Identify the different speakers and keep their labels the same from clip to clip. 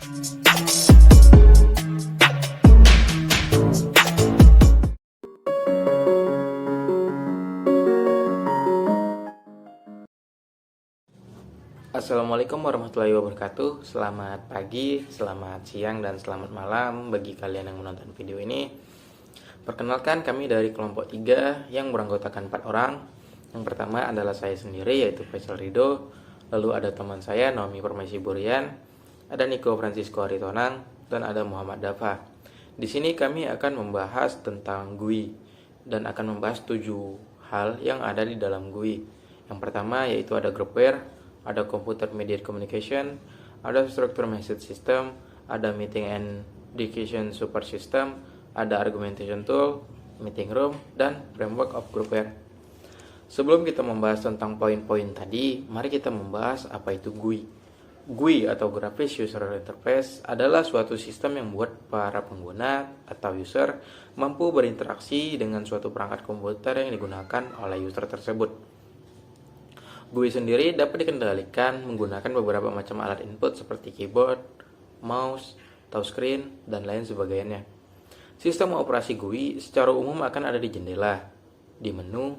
Speaker 1: Assalamualaikum warahmatullahi wabarakatuh. Selamat pagi, selamat siang, dan selamat malam bagi kalian yang menonton video ini. Perkenalkan, kami dari kelompok 3 yang beranggotakan 4 orang. Yang pertama adalah saya sendiri, yaitu Faisal Ridho. Lalu ada teman saya, Naomi Permaisi Burian, ada Niko Francisco Aritonang, dan ada Muhammad Dafa. Di sini kami akan membahas tentang GUI dan akan membahas 7 hal yang ada di dalam GUI. Yang pertama yaitu ada groupware, ada Computer Mediated Communication, ada Structured Message System, ada Meeting and Decision Support System, ada Argumentation Tool, Meeting Room, dan Framework of Groupware. Sebelum kita membahas tentang poin-poin tadi, mari kita membahas apa itu GUI. GUI atau Graphics User Interface adalah suatu sistem yang membuat para pengguna atau user mampu berinteraksi dengan suatu perangkat komputer yang digunakan oleh user tersebut. GUI sendiri dapat dikendalikan menggunakan beberapa macam alat input seperti keyboard, mouse, touchscreen, dan lain sebagainya. Sistem operasi GUI secara umum akan ada di jendela, di menu,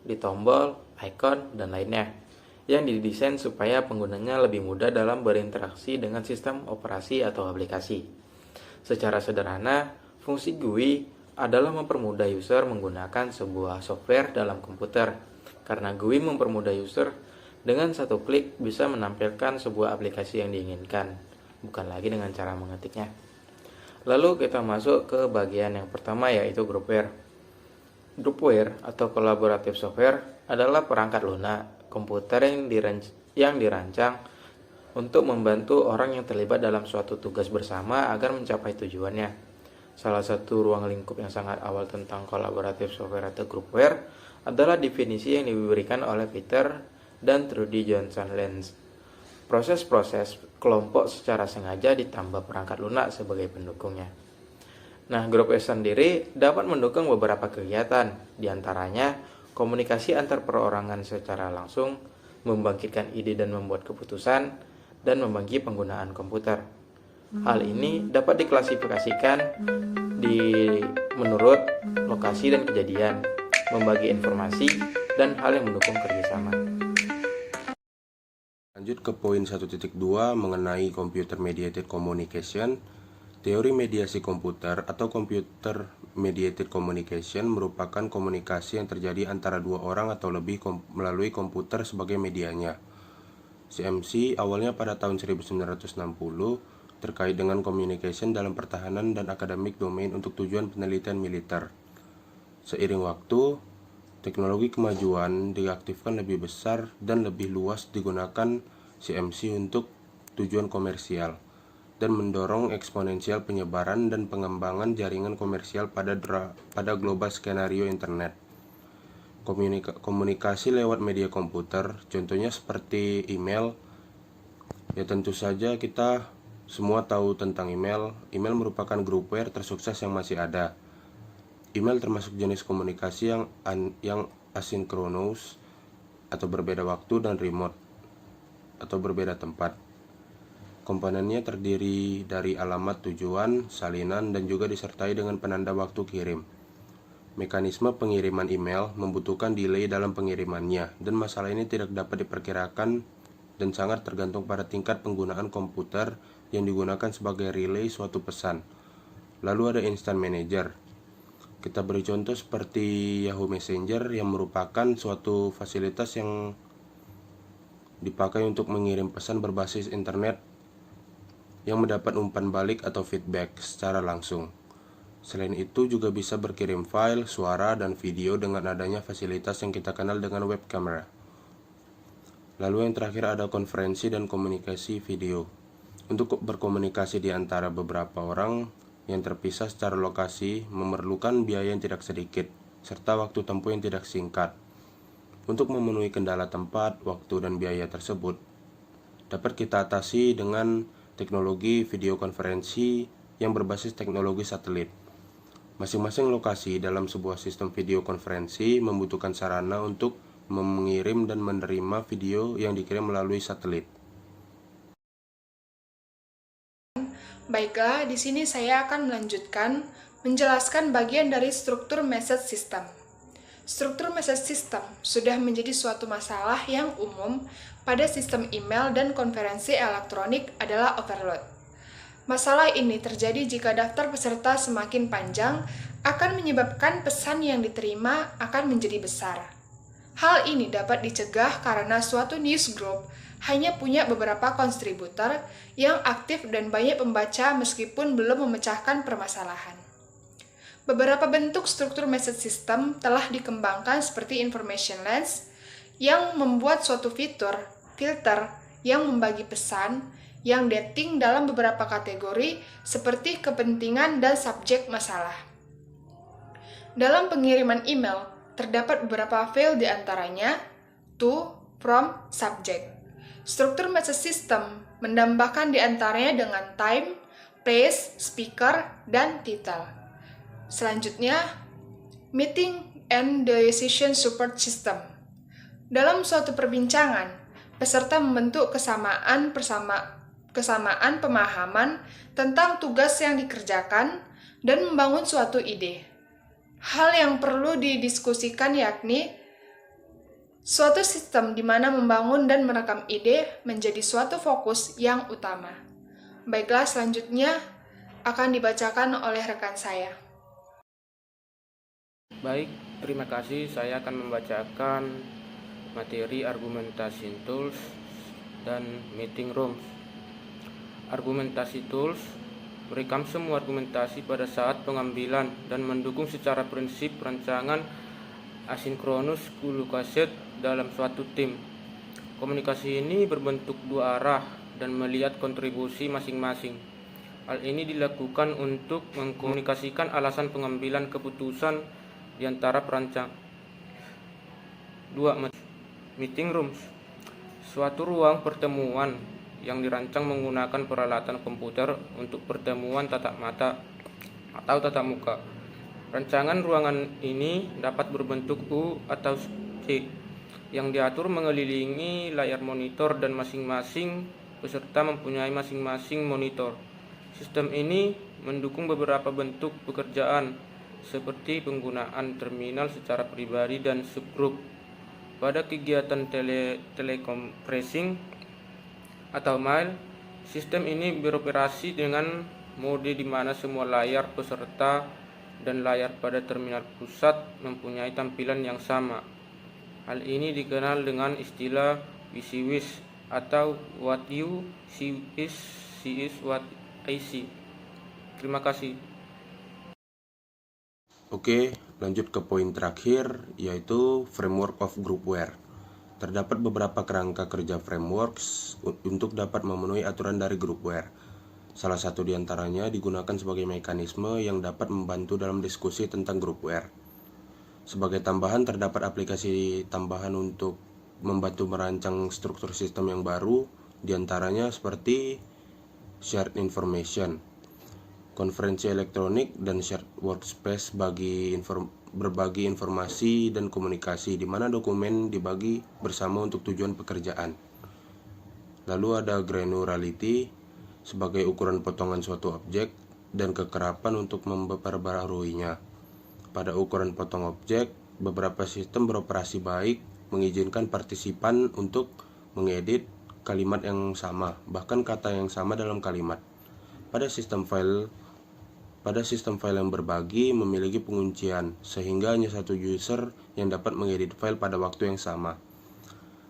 Speaker 1: di tombol, icon, dan lainnya, yang didesain supaya penggunanya lebih mudah dalam berinteraksi dengan sistem operasi atau aplikasi. Secara sederhana, fungsi GUI adalah mempermudah user menggunakan sebuah software dalam komputer. Karena GUI mempermudah user, dengan satu klik bisa menampilkan sebuah aplikasi yang diinginkan, bukan lagi dengan cara mengetiknya. Lalu kita masuk ke bagian yang pertama, yaitu groupware. Groupware atau collaborative software adalah perangkat lunak komputer yang dirancang untuk membantu orang yang terlibat dalam suatu tugas bersama agar mencapai tujuannya. Salah satu ruang lingkup yang sangat awal tentang collaborative software atau groupware adalah definisi yang diberikan oleh Peter dan Trudy Johnson Lenz. Proses-proses kelompok secara sengaja ditambah perangkat lunak sebagai pendukungnya. Nah, groupware sendiri dapat mendukung beberapa kegiatan, diantaranya komunikasi antar perorangan secara langsung, membangkitkan ide dan membuat keputusan, dan membagi penggunaan komputer. Hal ini dapat diklasifikasikan menurut lokasi dan kejadian, membagi informasi, dan hal yang mendukung kerjasama.
Speaker 2: Lanjut ke poin 1.2 mengenai Computer Mediated Communication. Teori mediasi komputer atau Computer Mediated Communication merupakan komunikasi yang terjadi antara dua orang atau lebih melalui komputer sebagai medianya. CMC awalnya pada tahun 1960 terkait dengan communication dalam pertahanan dan academic domain untuk tujuan penelitian militer. Seiring waktu, teknologi kemajuan diaktifkan lebih besar dan lebih luas digunakan CMC untuk tujuan komersial dan mendorong eksponensial penyebaran dan pengembangan jaringan komersial pada global skenario internet. Komunikasi lewat media komputer, contohnya seperti email. Ya tentu saja kita semua tahu tentang email. Email merupakan groupware tersukses yang masih ada. Email termasuk jenis komunikasi yang asinkronus atau berbeda waktu dan remote atau berbeda tempat. Komponennya terdiri dari alamat tujuan, salinan, dan juga disertai dengan penanda waktu kirim. Mekanisme pengiriman email membutuhkan delay dalam pengirimannya, dan masalah ini tidak dapat diperkirakan dan sangat tergantung pada tingkat penggunaan komputer yang digunakan sebagai relay suatu pesan. Lalu ada Instant Manager. Kita beri contoh seperti Yahoo Messenger yang merupakan suatu fasilitas yang dipakai untuk mengirim pesan berbasis internet yang mendapat umpan balik atau feedback secara langsung. Selain itu juga bisa berkirim file, suara, dan video dengan adanya fasilitas yang kita kenal dengan web camera. Lalu yang terakhir ada konferensi dan komunikasi video. Untuk berkomunikasi di antara beberapa orang yang terpisah secara lokasi memerlukan biaya yang tidak sedikit, serta waktu tempuh yang tidak singkat. Untuk memenuhi kendala tempat, waktu, dan biaya tersebut, dapat kita atasi dengan teknologi video konferensi yang berbasis teknologi satelit. Masing-masing lokasi dalam sebuah sistem video konferensi membutuhkan sarana untuk mengirim dan menerima video yang dikirim melalui satelit.
Speaker 3: sekalian, baiklah di sini saya akan melanjutkan menjelaskan bagian dari struktur message system. Struktur message system sudah menjadi suatu masalah yang umum pada sistem email dan konferensi elektronik adalah overload. Masalah ini terjadi jika daftar peserta semakin panjang akan menyebabkan pesan yang diterima akan menjadi besar. Hal ini dapat dicegah karena suatu newsgroup hanya punya beberapa kontributor yang aktif dan banyak pembaca meskipun belum memecahkan permasalahan. Beberapa bentuk struktur message system telah dikembangkan seperti information lens yang membuat suatu filter yang membagi pesan yang dating dalam beberapa kategori seperti kepentingan dan subjek masalah. Dalam pengiriman email, terdapat beberapa file di antaranya to, from, subject. Struktur message system menambahkan di antaranya dengan time, place, speaker, dan title. Selanjutnya, meeting and decision support system. Dalam suatu perbincangan, peserta membentuk kesamaan pemahaman tentang tugas yang dikerjakan dan membangun suatu ide. Hal yang perlu didiskusikan yakni suatu sistem di mana membangun dan merekam ide menjadi suatu fokus yang utama. Baiklah, selanjutnya akan dibacakan oleh rekan saya.
Speaker 1: Baik, terima kasih. Saya akan membacakan materi argumentation tools dan meeting rooms. Argumentasi tools merekam semua argumentasi pada saat pengambilan dan mendukung secara prinsip rancangan asinkronus kolokasi dalam suatu tim. Komunikasi ini berbentuk dua arah dan melihat kontribusi masing-masing. Hal ini dilakukan untuk mengkomunikasikan alasan pengambilan keputusan di antara perancang. 2. Meeting rooms, suatu ruang pertemuan yang dirancang menggunakan peralatan komputer untuk pertemuan tatap mata atau tatap muka. Rancangan ruangan ini dapat berbentuk U atau C yang diatur mengelilingi layar monitor dan masing-masing peserta mempunyai masing-masing monitor. Sistem ini mendukung beberapa bentuk pekerjaan seperti penggunaan terminal secara pribadi dan subgroup. Pada kegiatan teleconferencing atau mail, sistem ini beroperasi dengan mode di mana semua layar peserta dan layar pada terminal pusat mempunyai tampilan yang sama. Hal ini dikenal dengan istilah WYSIWYG atau What You See is What I See. Terima kasih.
Speaker 2: Oke, lanjut ke poin terakhir, yaitu framework of groupware. Terdapat beberapa kerangka kerja frameworks untuk dapat memenuhi aturan dari groupware. Salah satu di antaranya digunakan sebagai mekanisme yang dapat membantu dalam diskusi tentang groupware. Sebagai tambahan, terdapat aplikasi tambahan untuk membantu merancang struktur sistem yang baru, di antaranya seperti shared information, konferensi elektronik, dan shared workspace berbagi informasi dan komunikasi di mana dokumen dibagi bersama untuk tujuan pekerjaan. Lalu ada granularity sebagai ukuran potongan suatu objek dan kekerapan untuk memperbaharuinya. Pada ukuran potong objek, beberapa sistem beroperasi baik mengizinkan partisipan untuk mengedit kalimat yang sama, bahkan kata yang sama dalam kalimat. Pada sistem file yang berbagi memiliki penguncian, sehingga hanya satu user yang dapat mengedit file pada waktu yang sama.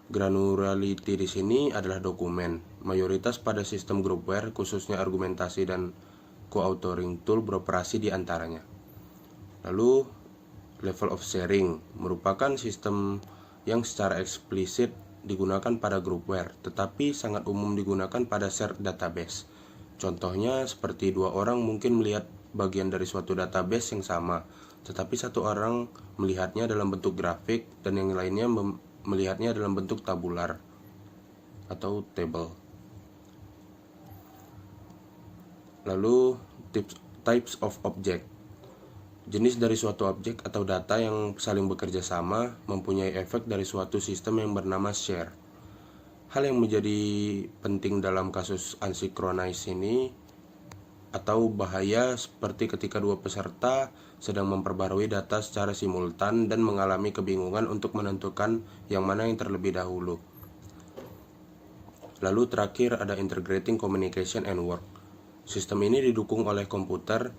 Speaker 2: Granularity di sini adalah dokumen. Mayoritas pada sistem groupware, khususnya argumentasi dan co-authoring tool beroperasi di antaranya. Lalu, level of sharing merupakan sistem yang secara eksplisit digunakan pada groupware, tetapi sangat umum digunakan pada shared database. Contohnya seperti dua orang mungkin melihat bagian dari suatu database yang sama, tetapi satu orang melihatnya dalam bentuk grafik dan yang lainnya melihatnya dalam bentuk tabular atau table. Lalu types of object, jenis dari suatu objek atau data yang saling bekerja sama mempunyai efek dari suatu sistem yang bernama share. Hal yang menjadi penting dalam kasus unsynchronous ini atau bahaya seperti ketika dua peserta sedang memperbarui data secara simultan dan mengalami kebingungan untuk menentukan yang mana yang terlebih dahulu. Lalu terakhir ada integrating communication and work. Sistem ini didukung oleh komputer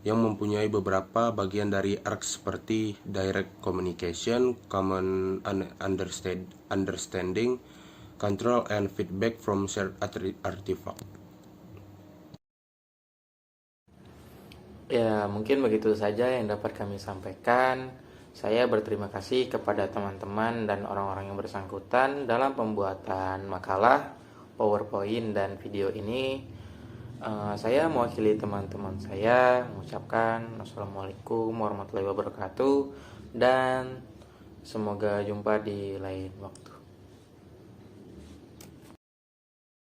Speaker 2: yang mempunyai beberapa bagian dari ARC seperti direct communication, common understanding, control, and feedback from shared artifact.
Speaker 1: Ya, mungkin begitu saja yang dapat kami sampaikan. Saya berterima kasih kepada teman-teman dan orang-orang yang bersangkutan dalam pembuatan makalah, PowerPoint, dan video ini. Saya mewakili teman-teman saya mengucapkan Assalamualaikum warahmatullahi wabarakatuh dan semoga jumpa di lain waktu.